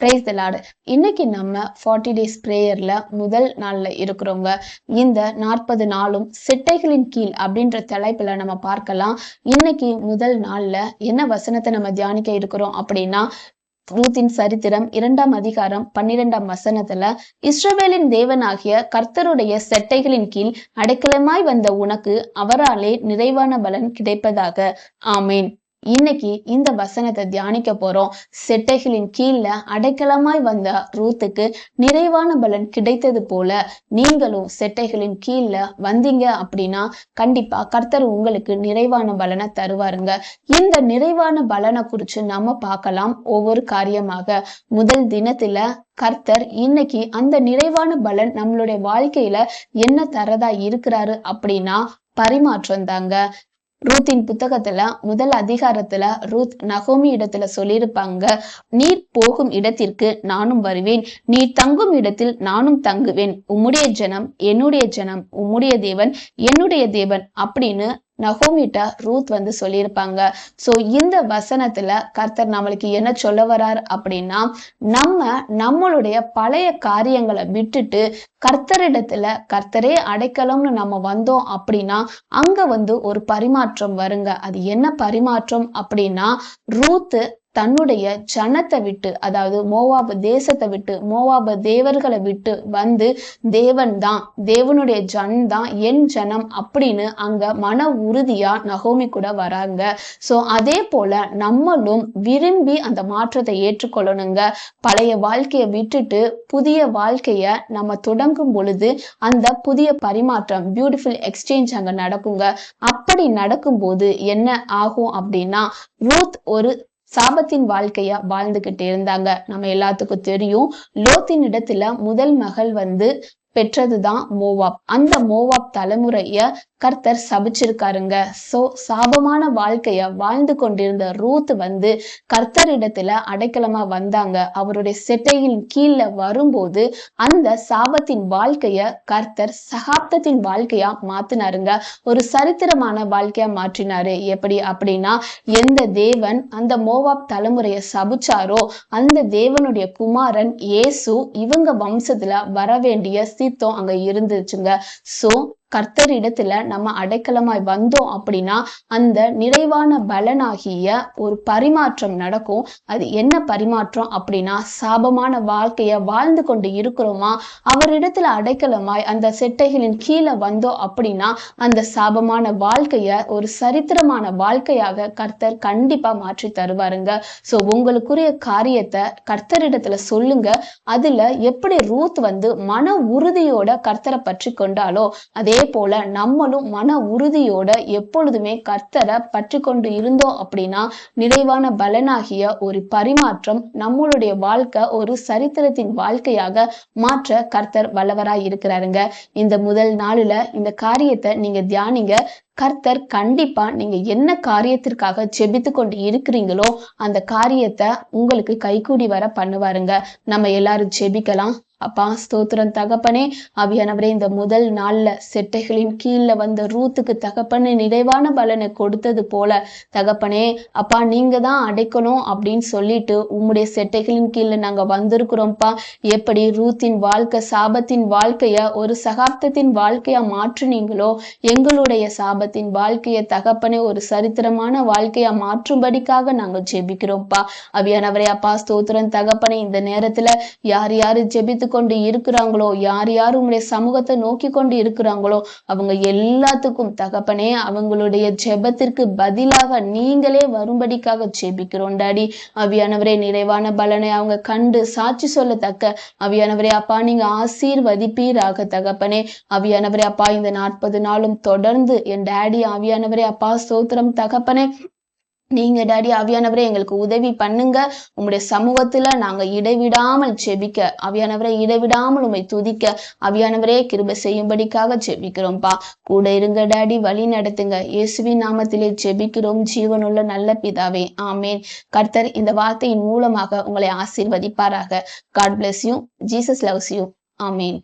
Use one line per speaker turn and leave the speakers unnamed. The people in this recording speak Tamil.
Praise the Lord. இன்னைக்கு நம்ம 40 டேஸ் பிரேயர்ல முதல் நாள்ல இருக்கிறோங்க. இந்த 40 நாளும் செட்டைகளின் கீழ் அப்படின்ற தலைப்புல நம்ம பார்க்கலாம். இன்னைக்கு முதல் நாள்ல என்ன வசனத்தை நம்ம தியானிக்க இருக்கிறோம் அப்படின்னா, ரூத்தின் சரித்திரம் 2ஆம் அதிகாரம் 12ஆம் வசனத்துல, இஸ்ரவேலின் தேவனாகிய கர்த்தருடைய செட்டைகளின் கீழ் அடைக்கலமாய் வந்த உனக்கு அவராலே நிறைவான பலன் கிடைப்பதாக. ஆமேன். இன்னைக்கு இந்த வசனத்தை தியானிக்க போறோம். செட்டைகளின் கீழ அடைக்கலமாய் வந்த ரூத்துக்கு நிறைவான பலன் கிடைத்தது போல நீங்களும் செட்டைகளின் கீழ வந்தீங்க அப்படின்னா கண்டிப்பா கர்த்தர் உங்களுக்கு நிறைவான பலனை தருவாருங்க. இந்த நிறைவான பலனை குறிச்சு நம்ம பார்க்கலாம் ஒவ்வொரு காரியமாக. முதல் தினத்துல கர்த்தர் இன்னைக்கு அந்த நிறைவான பலன் நம்மளுடைய வாழ்க்கையில என்ன தரதா இருக்கிறாரு அப்படின்னா பரிமாற்றம் தாங்க. ரூத்தின் புத்தகத்துல முதல் அதிகாரத்துல ரூத் நகோமி இடத்துல சொல்லியிருப்பாங்க, நீர் போகும் இடத்திற்கு நானும் வருவேன், நீர் தங்கும் இடத்தில் நானும் தங்குவேன், உம்முடைய ஜனம் என்னுடைய ஜனம், உம்முடைய தேவன் என்னுடைய தேவன் அப்படின்னு நகோமிட்ட ரூத் சொல்லியிருப்பாங்க. சோ இந்த வசனத்துல கர்த்தர் நம்மளுக்கு என்ன சொல்ல வர்றார் அப்படின்னா, நம்மளுடைய பழைய காரியங்களை விட்டுட்டு கர்த்தரிடத்துல கர்த்தரே அடைக்கலம்னு நம்ம வந்தோம் அப்படின்னா அங்க ஒரு பரிமாற்றம் வருங்க. அது என்ன பரிமாற்றம் அப்படின்னா, ரூத் தன்னுடைய ஜனத்தை விட்டு, அதாவது மோவாபு தேசத்தை விட்டு, மோவாபு தேவர்களை விட்டு வந்து தேவன் தான், தேவனுடைய ஜனம் தான் என் ஜனம் அப்படின்னு அங்க மன உறுதியா நகோமி கூட வராங்க. சோ அதே போல நம்மளும் விரும்பி அந்த மாற்றத்தை ஏற்றுக்கொள்ளணுங்க. பழைய வாழ்க்கையை விட்டுட்டு புதிய வாழ்க்கைய நம்ம தொடங்கும் பொழுது அந்த புதிய பரிமாற்றம், பியூட்டிஃபுல் எக்ஸ்சேஞ்ச் அங்க நடக்குங்க. அப்படி நடக்கும்போது என்ன ஆகும் அப்படின்னா, ரூத் ஒரு சாபத்தின் வாழ்க்கைய வாழ்ந்துகிட்டு இருந்தாங்க. நம்ம எல்லாத்துக்கும் தெரியும், லோத்தின் இடத்துல முதல் மகள் பெற்றதுதான் மோவாப். அந்த மோவாப் தலைமுறைய கர்த்தர் சபிச்சிருக்காருங்க. சோ சாபமான வாழ்க்கைய வாழ்ந்து கொண்டிருந்த ரூத் கர்த்தரிடத்துல அடைக்கலமா வந்தாங்க. அவருடைய செட்டையின் கீழே வரும்போது அந்த சாபத்தின் வாழ்க்கைய கர்த்தர் சகாப்தத்தின் வாழ்க்கையா மாத்தினாருங்க. ஒரு சரித்திரமான வாழ்க்கையா மாற்றினாரு. எப்படி அப்படின்னா, எந்த தேவன் அந்த மோவாப் தலைமுறைய சபிச்சாரோ அந்த தேவனுடைய குமாரன் இயேசு இவங்க வம்சத்துல வர வேண்டிய சித்தம் அங்க இருந்துச்சுங்க. சோ கர்த்தரிடத்துல நம்ம அடைக்கலமாய் வந்தோம் அப்படின்னா அந்த நிறைவான பலனாகிய ஒரு பரிமாற்றம் நடக்கும். அது என்ன பரிமாற்றம் அப்படின்னா, சாபமான வாழ்க்கைய வாழ்ந்து கொண்டு இருக்கிறோமா, அவரிடத்துல அடைக்கலமாய் அந்த செட்டைகளின் கீழே வந்தோம் அப்படின்னா அந்த சாபமான வாழ்க்கைய ஒரு சரித்திரமான வாழ்க்கையாக கர்த்தர் கண்டிப்பா மாற்றி தருவாருங்க. சோ உங்களுக்குரிய காரியத்தை கர்த்தரிடத்துல சொல்லுங்க. அதுல எப்படி ரூத் மன உறுதியோட கர்த்தரை பற்றி கொண்டாலோ அதே போல நம்மளும் மன உறுதியோட எப்பொழுதுமே கர்த்தரை பற்றி கொண்டு இருந்தோம் அப்படின்னா நிறைவான பலனாகிய ஒரு பரிமாற்றம் நம்மளுடைய வாழ்க்கை ஒரு சரித்திரத்தின் வாழ்க்கையாக மாற்ற கர்த்தர் வல்லவராய் இருக்கிறாருங்க. இந்த முதல் நாளுல இந்த காரியத்தை நீங்க தியானிங்க. கர்த்தர் கண்டிப்பா நீங்க என்ன காரியத்திற்காக ஜெபித்து கொண்டு இருக்கிறீங்களோ அந்த காரியத்தை உங்களுக்கு கைகூடி வர பண்ணுவாருங்க. நம்ம எல்லாரும் ஜெபிக்கலாம். அப்பா ஸ்தோத்திரம் தகப்பனே, ஆவியானவரே, இந்த முதல் நாள்ல செட்டைகளின் கீழே வந்த ரூத்துக்கு தகப்பனே நிறைவான பலனை கொடுத்தது போல தகப்பனே, அப்பா நீங்க தான் அடைக்கணும் அப்படின்னு சொல்லிட்டு உம்முடைய செட்டைகளின் கீழே நாங்க வந்திருக்கிறோம்ப்பா. எப்படி ரூத்தின் வாழ்க்கை சாபத்தின் வாழ்க்கைய ஒரு சகாப்தத்தின் வாழ்க்கையா மாற்றுனீங்களோ எங்களுடைய சாபத்தின் வாழ்க்கைய தகப்பனே ஒரு சரித்திரமான வாழ்க்கையா மாற்றும்படிக்காக நாங்க ஜெபிக்கிறோம்ப்பா. ஆவியானவரே அப்பா ஸ்தோத்திரம் தகப்பனே, இந்த நேரத்துல யார் யாரு ஜெபித்து கொண்டு இருக்கிறாங்களோ, யார் யார் உங்களுடைய சமூகத்தை நோக்கி கொண்டு இருக்கிறாங்களோ அவங்க எல்லாத்துக்கும் தகப்பனே அவங்களுடைய ஜெபத்திற்கு பதிலாக நீங்களே வரும்படிக்காக ஜெபிக்கிறோம் டாடி. ஆவியானவரே நிறைவான பலனை அவங்க கண்டு சாட்சி சொல்லத்தக்க ஆவியானவரே அப்பா நீங்க ஆசீர்வதிப்பீராக தகப்பனே. ஆவியானவரே அப்பா இந்த 40 நாளும் தொடர்ந்து என் டாடி ஆவியானவரே அப்பா ஸ்தோத்திரம் தகப்பனே, நீங்க டாடி ஆவியானவரே எங்களுக்கு உதவி பண்ணுங்க. உங்களுடைய சமூகத்துல நாங்க இடைவிடாமல் ஜெபிக்க ஆவியானவரே, இடைவிடாமல் உண்மை துதிக்க ஆவியானவரே கிருபை செய்யும்படிக்காக ஜெபிக்கிறோம்ப்பா. கூட இருங்க டாடி, வழி நடத்துங்க. இயேசுவின் நாமத்திலே ஜெபிக்கிறோம் ஜீவனுள்ள நல்ல பிதாவே, ஆமேன். கர்த்தர் இந்த வார்த்தையின் மூலமாக உங்களை ஆசீர்வதிப்பாராக. God bless you. Jesus loves you. Amen.